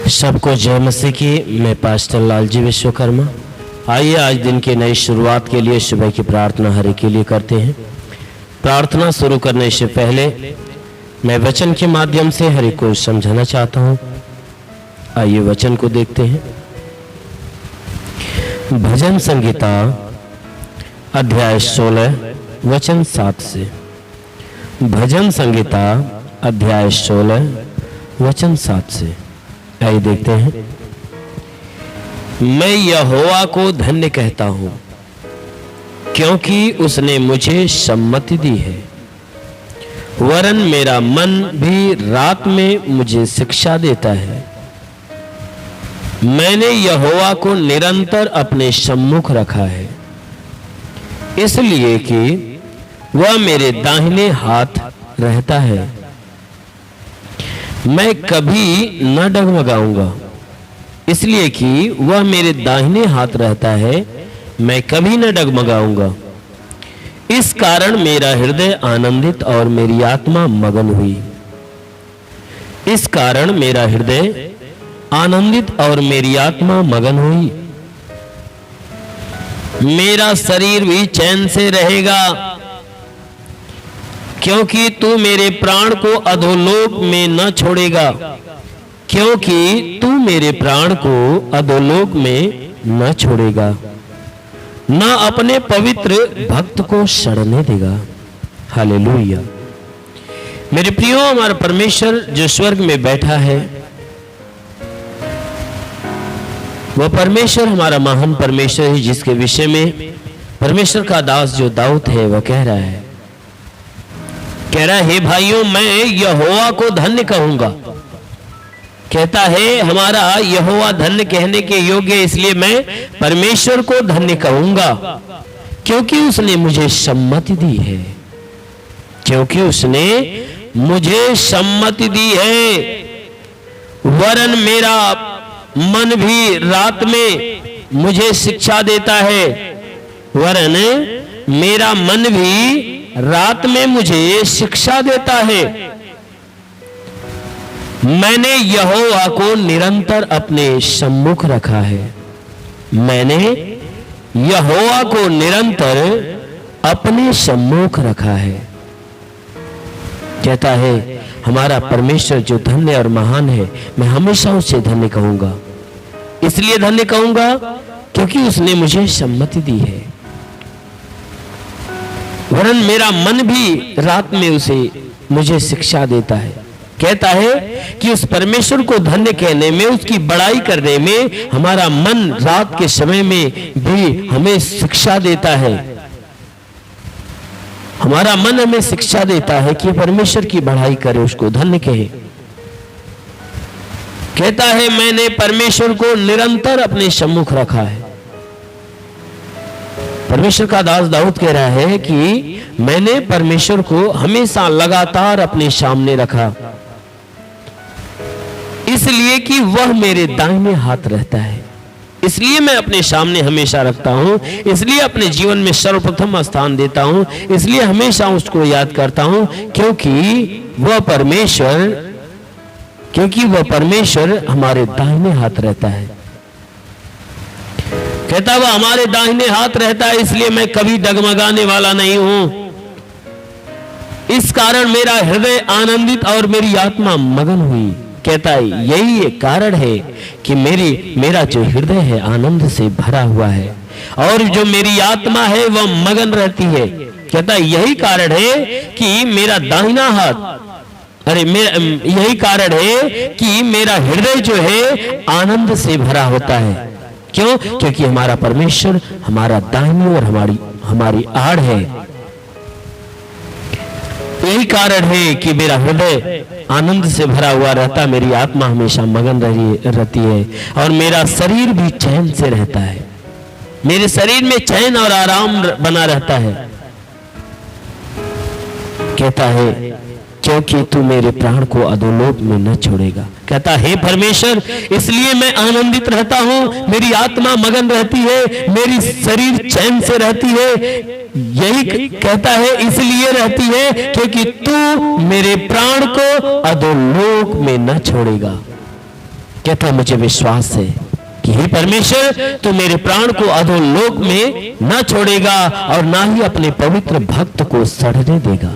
सबको जय मसीह की। मैं पास्टर लालजी विश्वकर्मा। आइए आज दिन की नई शुरुआत के लिए सुबह की प्रार्थना हरि के लिए करते हैं। प्रार्थना शुरू करने से पहले मैं वचन के माध्यम से हरि को समझाना चाहता हूँ। आइए वचन को देखते हैं। भजन संगीता अध्याय 16 वचन 7 से। भजन संगीता अध्याय 16 वचन 7 से। आइए देखते हैं। मैं यहोवा को धन्य कहता हूं क्योंकि उसने मुझे सम्मति दी है, वरन मेरा मन भी रात में मुझे शिक्षा देता है। मैंने यहोवा को निरंतर अपने सम्मुख रखा है, इसलिए कि वह मेरे दाहिने हाथ रहता है। मैं कभी न डगमगाऊंगा, इसलिए कि वह मेरे दाहिने हाथ रहता है। मैं कभी न डगमगाऊंगा। इस कारण मेरा हृदय आनंदित और मेरी आत्मा मगन हुई। इस कारण मेरा हृदय आनंदित और मेरी आत्मा मगन हुई। मेरा शरीर भी चैन से रहेगा, क्योंकि तू मेरे प्राण को अधोलोक में न छोड़ेगा। क्योंकि तू मेरे प्राण को अधोलोक में न छोड़ेगा, न अपने पवित्र भक्त को सड़ने देगा। हालेलुया। मेरे प्रियो, हमारा परमेश्वर जो स्वर्ग में बैठा है, वह परमेश्वर हमारा महान परमेश्वर है, जिसके विषय में परमेश्वर का दास जो दाऊद है वह कह रहा है हे भाइयों, मैं यहोवा को धन्य कहूंगा। कहता है हमारा यहोवा धन्य कहने के योग्य है, इसलिए मैं परमेश्वर को धन्य कहूंगा क्योंकि उसने मुझे सम्मति दी है। क्योंकि उसने मुझे सम्मति दी है, वरन मेरा मन भी रात में मुझे शिक्षा देता है। वरन मेरा मन भी रात में मुझे शिक्षा देता है। मैंने यहोवा को निरंतर अपने सम्मुख रखा है। मैंने यहोवा को निरंतर अपने सम्मुख रखा है। कहता है हमारा परमेश्वर जो धन्य और महान है, मैं हमेशा उसे धन्य कहूंगा। इसलिए धन्य कहूंगा क्योंकि उसने मुझे सम्मति दी है। वरन मेरा मन भी रात में मुझे शिक्षा देता है। कहता है कि उस परमेश्वर को धन्य कहने में, उसकी बड़ाई करने में हमारा मन रात के समय में भी हमें शिक्षा देता है। हमारा मन हमें शिक्षा देता है कि परमेश्वर की बड़ाई करे, उसको धन्य कहे। कहता है मैंने परमेश्वर को निरंतर अपने सम्मुख रखा है। परमेश्वर का दास दाऊद कह रहा है कि मैंने परमेश्वर को हमेशा लगातार अपने सामने रखा, इसलिए कि वह मेरे दाहिने हाथ रहता है। इसलिए मैं अपने सामने हमेशा रखता हूं, इसलिए अपने जीवन में सर्वप्रथम स्थान देता हूं, इसलिए हमेशा उसको याद करता हूं क्योंकि वह परमेश्वर हमारे दाहिने हाथ रहता है। कहता वह हमारे दाहिने हाथ रहता है, इसलिए मैं कभी डगमगाने वाला नहीं हूं। इस कारण मेरा हृदय आनंदित और मेरी आत्मा मगन हुई। कहता है यही एक कारण है कि मेरा जो हृदय है आनंद से भरा हुआ है और जो मेरी आत्मा है वह मगन रहती है। कहता है यही कारण है कि मेरा दाहिना हाथ यही कारण है कि मेरा हृदय जो है आनंद से भरा होता है। क्यों? क्योंकि हमारा परमेश्वर हमारा दाहिनी और हमारी आड़ है। यही कारण है कि मेरा हृदय आनंद से भरा हुआ रहता, मेरी आत्मा हमेशा मगन रहती है और मेरा शरीर भी चैन से रहता है। मेरे शरीर में चैन और आराम बना रहता है। कहता है क्योंकि तू मेरे प्राण को अधोलोक में न छोड़ेगा। कहता है परमेश्वर, इसलिए मैं आनंदित रहता हूं, मेरी आत्मा मगन रहती है, मेरी शरीर चैन से रहती है। यही कहता है इसलिए रहती है क्योंकि तू मेरे प्राण को अधोलोक में न छोड़ेगा। कहता मुझे विश्वास है कि हे परमेश्वर, तू मेरे प्राण को अधोलोक में न छोड़ेगा और ना ही अपने पवित्र भक्त को सड़ने देगा,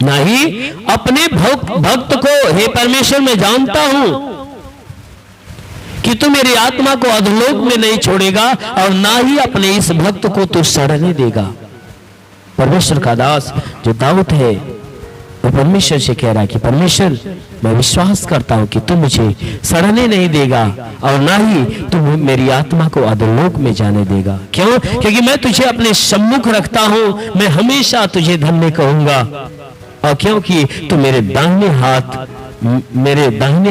ना ही अपने भक्त को। हे परमेश्वर, मैं जानता हूं कि तू मेरी आत्मा को अधोलोक में नहीं छोड़ेगा और ना ही अपने इस भक्त को तू सड़ने देगा। परमेश्वर का दास जो दाऊद है वो परमेश्वर से कह रहा है कि परमेश्वर, मैं विश्वास करता हूं कि तू मुझे सड़ने नहीं देगा और ना ही तू मेरी आत्मा को अधोलोक में जाने देगा। क्यों? क्योंकि मैं तुझे अपने सम्मुख रखता हूं, मैं हमेशा तुझे धन्य कहूंगा। और क्योंकि तू मेरे दाहिने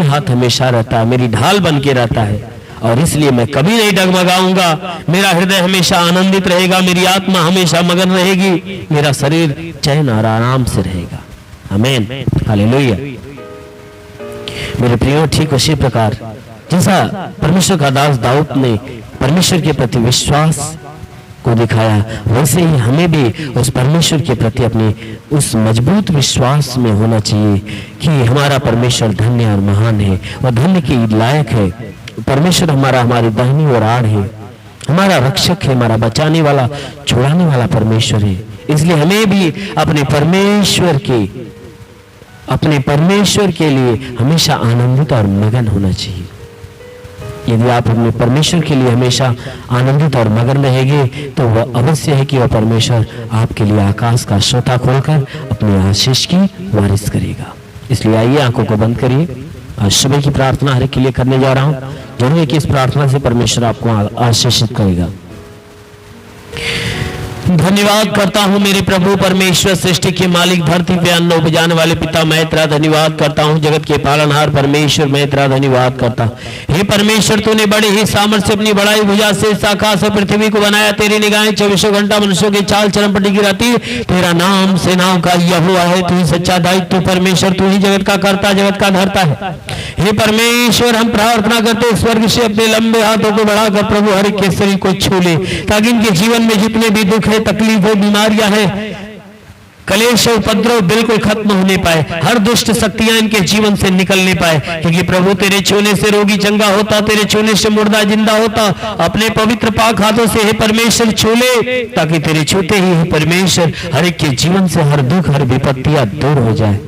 हाथ हमेशा रहता है, मेरी ढाल बन के रहता है, और इसलिए मैं कभी नहीं डगमगाऊंगा। मेरा हृदय हमेशा आनंदित रहेगा, मेरी आत्मा हमेशा मगन रहेगी, मेरा शरीर चैन और आराम से रहेगा। आमीन, हालेलुया। मेरे प्रियो, ठीक उसी प्रकार जैसा परमेश्वर का दास दाऊद ने परमेश्वर के प्रति विश्वास को दिखाया, वैसे ही हमें भी उस परमेश्वर के प्रति अपने उस मजबूत विश्वास में होना चाहिए कि हमारा परमेश्वर धन्य और महान है और धन्य के लायक है। परमेश्वर हमारी दाहिनी ओर आड़ है, हमारा रक्षक है, हमारा बचाने वाला, छुड़ाने वाला परमेश्वर है। इसलिए हमें भी अपने परमेश्वर के लिए हमेशा आनंदित और मगन होना चाहिए। यदि आप अपने परमेश्वर के लिए हमेशा आनंदित और मगन रहेंगे तो वह अवश्य है कि वह परमेश्वर आपके लिए आकाश का सोता खोलकर अपने आशीष की वारिस करेगा। इसलिए आइए, आंखों को बंद करिए। आज सुबह की प्रार्थना हर एक के लिए करने जा रहा हूं। जरूर है कि इस प्रार्थना से परमेश्वर आपको आशीषित करेगा। धन्यवाद करता हूं मेरे प्रभु परमेश्वर, सृष्टि के मालिक, धरती पे अन्न उपजाने वाले पिता, मैं तेरा धन्यवाद करता हूं। जगत के पालनहार परमेश्वर, मैं तेरा धन्यवाद करता हूं। हे परमेश्वर, तूने बड़े ही सामर्थ्य अपनी बड़ाई भुजा से इस आकाश और पृथ्वी को बनाया। तेरी निगाहें 24 घंटा मनुष्यों के चाल चरण पर टिकी रहती। तेरा नाम सेनाओं का यहोवा है। तू ही सच्चा दायित्व परमेश्वर, तू ही जगत का कर्ता, जगत का धर्ता है। हे परमेश्वर, हम प्रार्थना करते स्वर्ग से अपने लंबे हाथों को बढ़ाकर प्रभु हर एक के शरीर को छू ले, ताकि इनके जीवन में जितने भी दुख है, तकलीफ है, बीमारियां है, कलेश उपद्रव बिल्कुल खत्म होने पाए, हर दुष्ट शक्तियां इनके जीवन से निकलने पाए। क्योंकि प्रभु तेरे छूने से रोगी चंगा होता, तेरे छूने से मुर्दा जिंदा होता। अपने पवित्र पाक हाथों से हे परमेश्वर छू ले, ताकि तेरे छूते ही परमेश्वर हर एक के जीवन से हर दुख, हर विपत्तियां दूर हो जाए।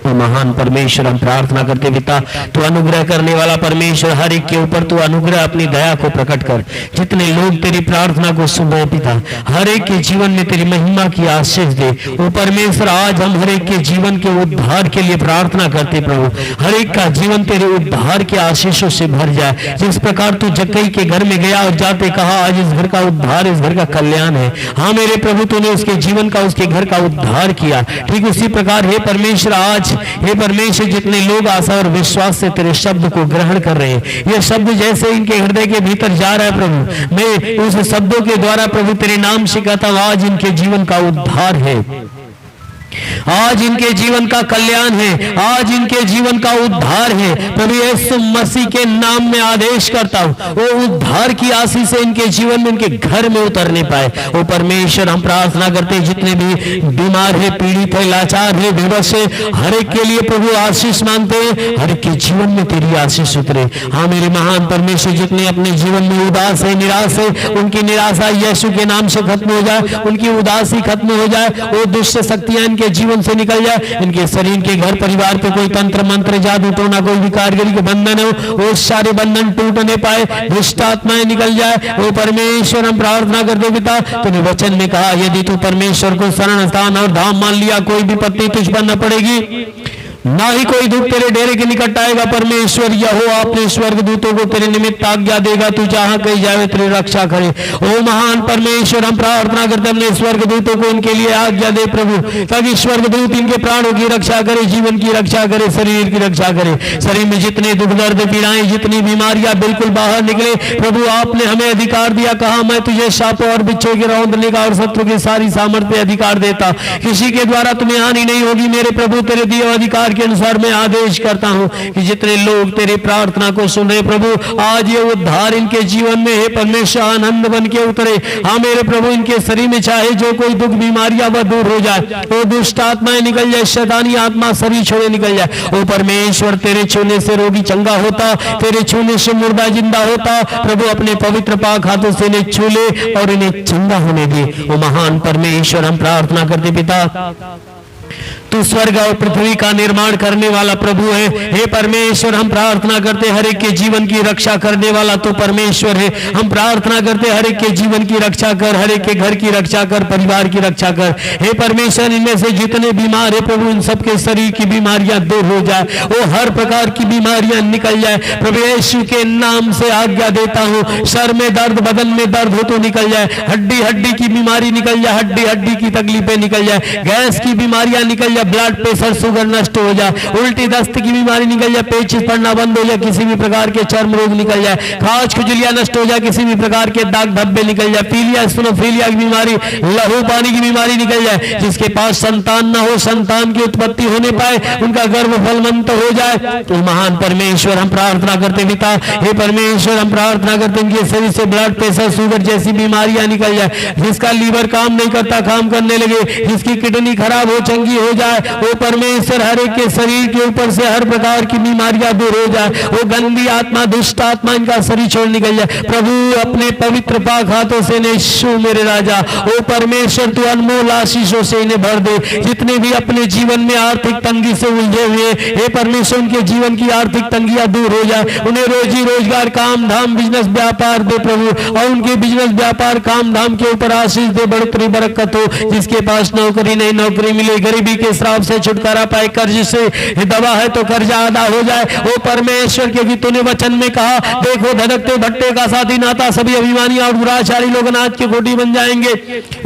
और महान परमेश्वर, हम प्रार्थना करते पिता, तू अनुग्रह करने वाला परमेश्वर, हर एक के ऊपर तू अनुग्रह अपनी दया को प्रकट कर। जितने लोग तेरी प्रार्थना को सुन रहे पिता, हर एक के जीवन में तेरी महिमा की आशीष दे। ओ परमेश्वर, आज हम हर एक के जीवन के उद्धार के लिए प्रार्थना करते प्रभु, हर एक का जीवन तेरे उद्धार के आशीषों से भर जाए। जिस प्रकार तू जक्कई के घर में गया और जाते कहा आज इस घर का उद्धार, इस घर का कल्याण है। हाँ मेरे प्रभु, तूने उसके जीवन का, उसके घर का उद्धार किया। ठीक उसी प्रकार हे परमेश्वर, आज हे परमेश्वर, जितने लोग आशा और विश्वास से तेरे शब्द को ग्रहण कर रहे हैं, ये शब्द जैसे इनके हृदय के भीतर जा रहा है प्रभु, मैं उस शब्दों के द्वारा प्रभु तेरे नाम से कहता हूं, आज इनके जीवन का उद्धार है, आज इनके जीवन का कल्याण है, आज इनके जीवन का उद्धार है। प्रभु यीशु मसीह के नाम में आदेश करता हूं, वो उद्धार की आशीष से इनके जीवन में, इनके घर में उतरने पाए। ओ परमेश्वर, हम प्रार्थना करते हैं जितने भी बीमार है, पीड़ित है, लाचार है, बेबस है, हर एक के लिए प्रभु आशीष मांगते हैं, हर एक के जीवन में तेरी आशीष उतरे। हाँ मेरे महान परमेश्वर, जितने अपने जीवन में उदास है, निराश है, उनकी निराशा यीशु के नाम से खत्म हो जाए, उनकी उदासी खत्म हो जाए, वो दुष्ट शक्तियां इनके जीवन से निकल जाए, इनके शरीर के घर परिवार पे कोई तंत्र मंत्र जादू टोना, कोई भी कारीगरी के बंधन हो, वो सारे बंधन टूटने पाए, दुष्ट आत्माएं निकल जाए। वो परमेश्वर, हम प्रार्थना करते पिता, तूने वचन में कहा यदि तू परमेश्वर को शरण स्थान और धाम मान लिया, कोई विपत्ति तुझ पर न पड़ेगी, ना ही कोई दुख तेरे डेरे के निकट आएगा। परमेश्वर यहोवा अपने स्वर्ग दूतों को तेरे निमित्त आज्ञा देगा, तू जहां कहीं जाए तेरी रक्षा करे। ओ महान परमेश्वर, हम प्रार्थना करते अपने स्वर्ग दूतों को इनके लिए आज्ञा दे प्रभु, ताकि स्वर्ग दूत इनके प्राणों की रक्षा करे, जीवन की रक्षा करे, शरीर की रक्षा करे। शरीर में जितने दुख दर्द पीड़ाएं, जितनी बीमारियां बिल्कुल बाहर निकले प्रभु, आपने हमें अधिकार दिया, कहा मैं तुझे सांपों और बिच्छों के रौंदने का और शत्रु की सारी सामर्थ्य अधिकार देता, किसी के द्वारा तुम्हें हानि नहीं होगी। मेरे प्रभु, तेरे दिए अधिकार प्रकार के अनुसार मैं आदेश करता हूँ कि जितने लोग तेरी प्रार्थना को सुन रहे प्रभु, आज ये उद्धार इनके जीवन में हे परमेश्वर आनंद बन के उतरे। हाँ मेरे प्रभु, इनके शरीर में चाहे जो कोई दुख बीमारियां वह दूर हो जाए, वो दुष्ट आत्माएं निकल जाए, शैतानी आत्मा शरीर छोड़े निकल जाए। ओ परमेश्वर, तेरे छूने से रोगी चंगा होता, तेरे छूने से मुर्दा जिंदा होता। प्रभु अपने पवित्र पाक हाथों से इन्हें छू ले और इन्हें चंगा होने दे। ओ महान परमेश्वर, हम प्रार्थना करते पिता, तू स्वर्ग और पृथ्वी का निर्माण करने वाला प्रभु है। हे परमेश्वर, हम प्रार्थना करते हर एक के जीवन की रक्षा करने वाला तो परमेश्वर है। हम प्रार्थना करते हर एक के जीवन की रक्षा कर, हर एक के घर की रक्षा कर, परिवार की रक्षा कर। हे परमेश्वर, इनमें से जितने बीमार है प्रभु, इन सबके शरीर की बीमारियां दूर हो जाए, वो हर प्रकार की बीमारियां निकल जाए। प्रभु यीशु के नाम से आज्ञा देता हूँ, सर में दर्द, बदन में दर्द हो तो निकल जाए, हड्डी हड्डी की बीमारी निकल जाए, हड्डी हड्डी की तकलीफें निकल जाए, गैस की बीमारियां निकल जाए, ब्लड प्रेशर शुगर नष्ट हो जाए, उल्टी दस्त की बीमारी निकल जाए, पेचिश पड़ना बंद हो जाए, किसी भी प्रकार के चर्म रोग निकल जाए, खाज खुजलियां नष्ट हो जाए, किसी भी प्रकार के दाग धब्बे निकल जाए, पीलिया स्नोफीलिया की बीमारी, लहू पानी की बीमारी निकल जाए। जिसके पास संतान न हो, संतान की उत्पत्ति होने पाए, उनका गर्भ फलवंत हो जाए। तो महान परमेश्वर, हम प्रार्थना करते पिता, हे परमेश्वर, हम प्रार्थना करते इनके शरीर से ब्लड प्रेशर शुगर जैसी बीमारियां निकल जाए। जिसका लीवर काम नहीं करता, काम करने लगे, जिसकी किडनी खराब हो, चंगी हो जाए। वो परमेश्वर, हर एक के शरीर के ऊपर से हर प्रकार की बीमारियां दूर हो जाए। वो गंदी आत्मा, दुष्ट आत्मा इनका शरीर छोड़ निकल जाए। प्रभु अपने पवित्र पाक हाथों से यीशु मेरे राजा, वो परमेश्वर तू अनमोल आशीषों से इन्हें भर दे। जितने भी अपने जीवन में आर्थिक तंगी से उलझे हुए, हे परमेश्वर, उनके जीवन की आर्थिक तंगियां दूर हो जाए। उन्हें रोजी रोजगार, काम धाम, बिजनेस व्यापार दे प्रभु, और उनके बिजनेस व्यापार काम धाम के ऊपर आशीष दे, बढ़ोतरी बरकत हो। जिसके पास नौकरी नहीं, नौकरी मिले, गरीबी के श्राप से छुटकारा पाए, कर्ज से दवा है तो कर्जा अदा हो जाए। वो परमेश्वर, क्योंकि तूने वचन में कहा, देखो धड़कते भट्टे का साथी नाता, सभी अभिमानी और दुराचारी लोग अनाज की खोटी बन जाएंगे।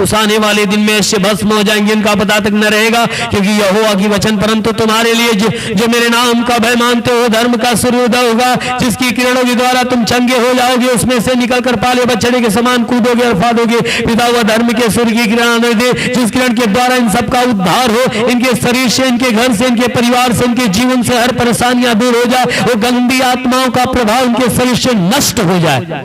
उस आने वाले दिन में ऐसे भस्म हो जाएंगे, इनका पता तक न रहेगा, क्योंकि यहोवा की वचन, परंतु तुम्हारे लिए जो मेरे नाम का भय मानते हो, धर्म का सूर्योदय होगा, जिसकी किरणों के द्वारा तुम चंगे हो जाओगे, उसमें से निकलकर पाले बछड़े के समान कूदोगे और फादोगे। पिता हुआ धर्म के सूर्य की किरण आने दे, जिस किरण के द्वारा इन सबका उद्धार हो, इनके शरीर से, इनके घर से, इनके परिवार से, इनके जीवन से हर परेशानियां दूर हो जाए। वो गंदी आत्माओं का प्रभाव इनके शरीर से नष्ट हो जाए।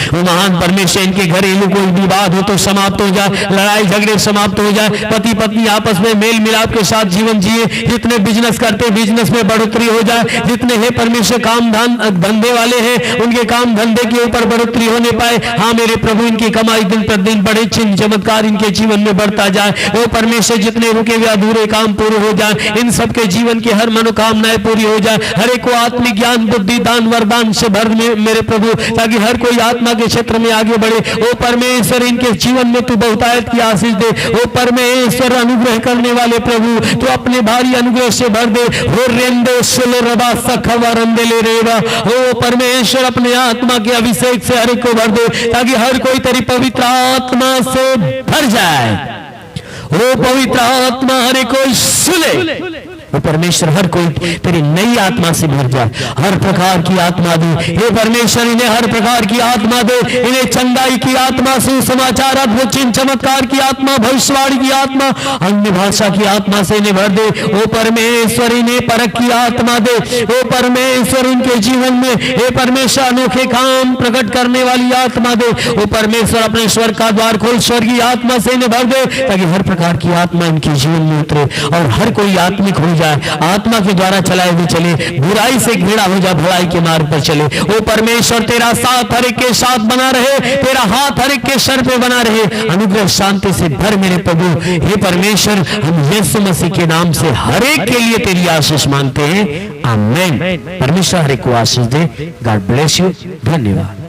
वो महान परमेश्वर, इनके घरेलू कोई विवाद हो तो समाप्त हो जाए, लड़ाई झगड़े समाप्त हो जाए, पति पत्नी आपस में मेल मिलाप के साथ जीवन जिए। जितने बिजनेस करते, बिजनेस में बढ़ोतरी हो जाए। जितने हे परमेश्वर काम धंधे वाले हैं, उनके काम धंधे के ऊपर बढ़ोतरी होने पाए। हाँ मेरे प्रभु, इनकी कमाई दिन प्रतिदिन बढ़े, चिन्ह चमत्कार इनके जीवन में बढ़ता जाए। वो परमेश्वर, जितने रुके हुए अधूरे काम पूरे हो जाए, इन सबके जीवन की हर मनोकामनाएं पूरी हो जाए। हर एक को आत्मिक ज्ञान, बुद्धि, दान, वरदान से भर मेरे प्रभु, ताकि हर कोई आत्मा के क्षेत्र में आगे बढ़े। ओ परमेश्वर, इनके जीवन में तू बहुतायत की आशीष दे। ओ परमेश्वर, अनुग्रह करने वाले प्रभु, तू अपने भारी अनुग्रह से भर दे। हो रेंदे सोलो रबा सखवा रंदे ले रेवा। ओ परमेश्वर, अपने आत्मा के अभिषेक से हर एक को भर दे, ताकि हर कोई तेरी पवित्र आत्मा से भर जाए। ओ पवित्र आत्मा हर एक को सुने। वो परमेश्वर, हर कोई तेरी नई आत्मा से भर जाए। हर प्रकार की आत्मा दे हे परमेश्वर, इन्हें हर प्रकार की आत्मा दे। इन्हें चंगाई की आत्मा, सुसमाचार, अद्भुत चिन्ह चमत्कार की आत्मा, भविष्यवाणी की आत्मा, अन्य भाषा की आत्मा से इन्हें भर दे। ओ परमेश्वर, इन्हें परख की आत्मा दे। ओ परमेश्वर, इनके जीवन में हे परमेश्वर अनोखे काम प्रकट करने वाली आत्मा दे। ओ परमेश्वर, अपने स्वर्ग का द्वार खोल, स्वर्गीय आत्मा से इन्हें भर दे, ताकि हर प्रकार की आत्मा इनके जीवन में उतरे और हर कोई आत्मिक हो जाए। आत्मा के द्वारा चलाए हुए चले, बुराई से घृणा हो जाए, भलाई के मार्ग पर चले। ओ परमेश्वर, तेरा साथ हर एक के साथ बना रहे, तेरा हाथ हर एक के सर पे बना रहे। अनुग्रह शांति से भर मेरे प्रभु। हे परमेश्वर, हम यीशु मसीह के नाम से हर एक के लिए तेरी आशीष मांगते हैं। आमीन। परमेश्वर हर एक को आशीष दे। God bless you. धन्यवाद।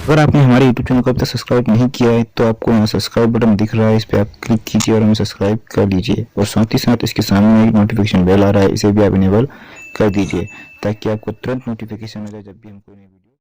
अगर आपने हमारे YouTube चैनल को अब तक सब्सक्राइब नहीं किया है तो आपको यहाँ सब्सक्राइब बटन दिख रहा है, इस पर आप क्लिक कीजिए और हमें सब्सक्राइब कर लीजिए। और साथ ही साथ इसके सामने एक नोटिफिकेशन बेल आ रहा है, इसे भी आप इनेबल कर दीजिए, ताकि आपको तुरंत नोटिफिकेशन मिले जब भी हम कोई